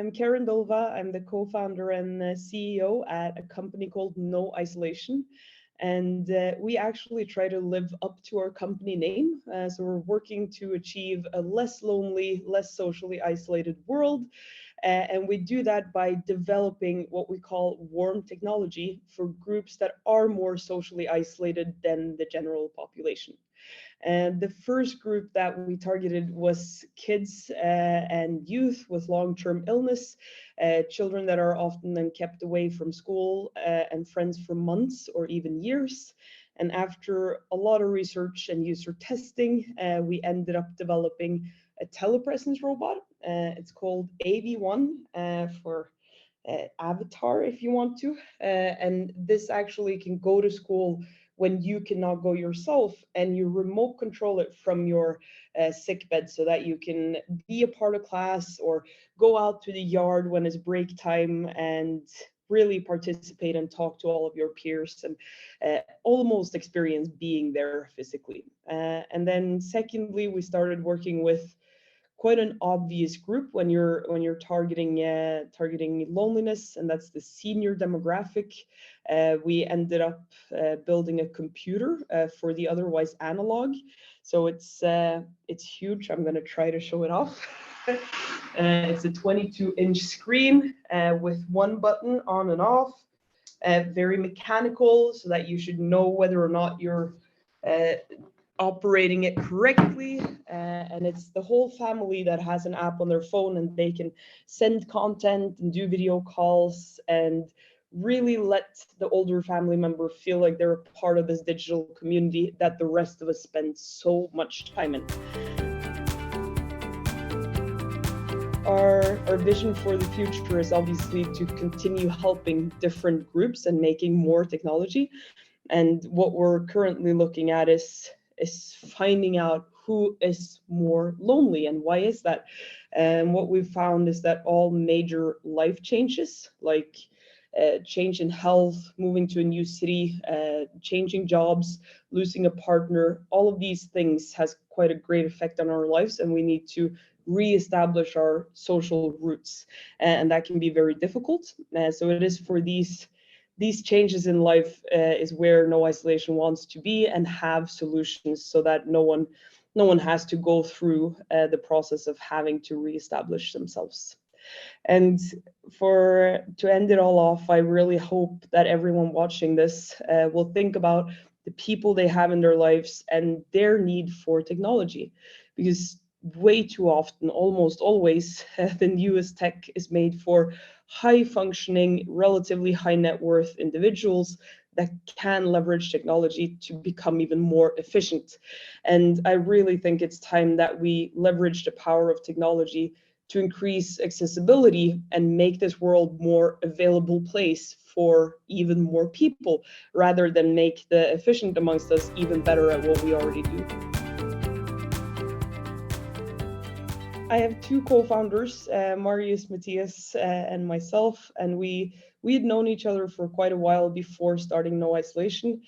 I'm Karen Dolva. I'm the co-founder and the CEO at a company called No Isolation. And we actually try to live up to our company name. So we're working to achieve a less lonely, less socially isolated world. And we do that by developing what we call warm technology for groups that are more socially isolated than the general population. And the first group that we targeted was kids and youth with long-term illness, children that are often then kept away from school and friends for months or even years. And after a lot of research and user testing, we ended up developing a telepresence robot. It's called AV1 for avatar, if you want to. And this actually can go to school when you cannot go yourself, and you remote control it from your sick bed so that you can be a part of class or go out to the yard when it's break time and really participate and talk to all of your peers and almost experience being there physically. And then secondly, we started working with quite an obvious group when you're targeting loneliness, and that's the senior demographic. We ended up building a computer for the otherwise analog, so it's huge. I'm going to try to show it off. It's a 22-inch screen with one button on and off, very mechanical, so that you should know whether or not you're operating it correctly, and it's the whole family that has an app on their phone, and they can send content and do video calls and really let the older family member feel like they're a part of this digital community that the rest of us spend so much time in. Our vision for the future is obviously to continue helping different groups and making more technology. And what we're currently looking at is finding out who is more lonely and why is that. And what we've found is that all major life changes, like change in health, moving to a new city, changing jobs, losing a partner, all of these things has quite a great effect on our lives, and we need to reestablish our social roots, and that can be very difficult. So it is for these changes in life is where No Isolation wants to be and have solutions so that no one has to go through the process of having to reestablish themselves. And to end it all off, I really hope that everyone watching this will think about the people they have in their lives and their need for technology, because way too often, almost always, the newest tech is made for high functioning, relatively high net worth individuals that can leverage technology to become even more efficient. And I really think it's time that we leverage the power of technology to increase accessibility and make this world more available place for even more people, rather than make the efficient amongst us even better at what we already do. I have two co-founders, Marius, Matthias, and myself, and we had known each other for quite a while before starting No Isolation.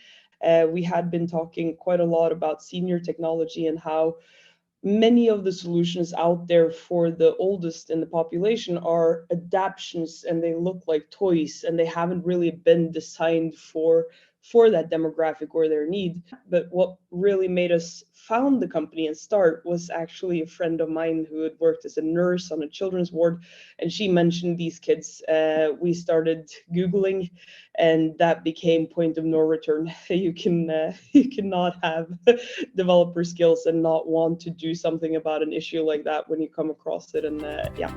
We had been talking quite a lot about senior technology and how many of the solutions out there for the oldest in the population are adaptations, and they look like toys, and they haven't really been designed for that demographic or their need. But what really made us found the company and start was actually a friend of mine who had worked as a nurse on a children's ward, and she mentioned these kids. We started Googling, and that became point of no return. You cannot have developer skills and not want to do something about an issue like that when you come across it. And yeah.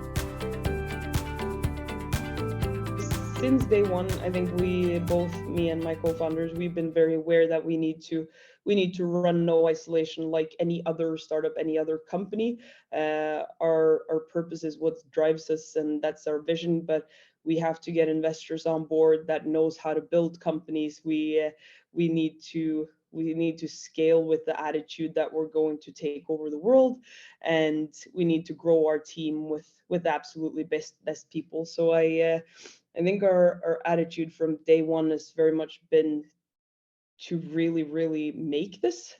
Since day one, I think we both, me and my co-founders, we've been very aware that we need to run No Isolation like any other startup, any other company. Our purpose is what drives us, and that's our vision. But we have to get investors on board that knows how to build companies. We need to scale with the attitude that we're going to take over the world, and we need to grow our team with absolutely best people. So I think our attitude from day one has very much been to really make this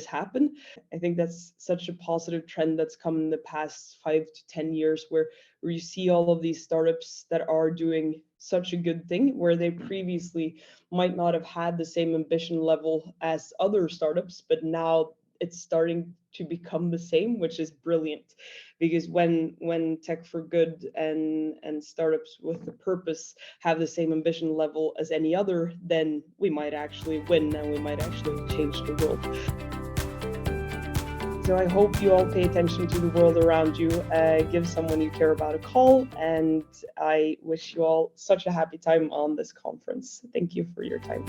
happen. I think that's such a positive trend that's come in the past 5 to 10 years, where you see all of these startups that are doing such a good thing, where they previously might not have had the same ambition level as other startups, but now it's starting to become the same, which is brilliant. Because when tech for good and startups with a purpose have the same ambition level as any other, then we might actually win and we might actually change the world. So I hope you all pay attention to the world around you, give someone you care about a call, and I wish you all such a happy time on this conference. Thank you for your time.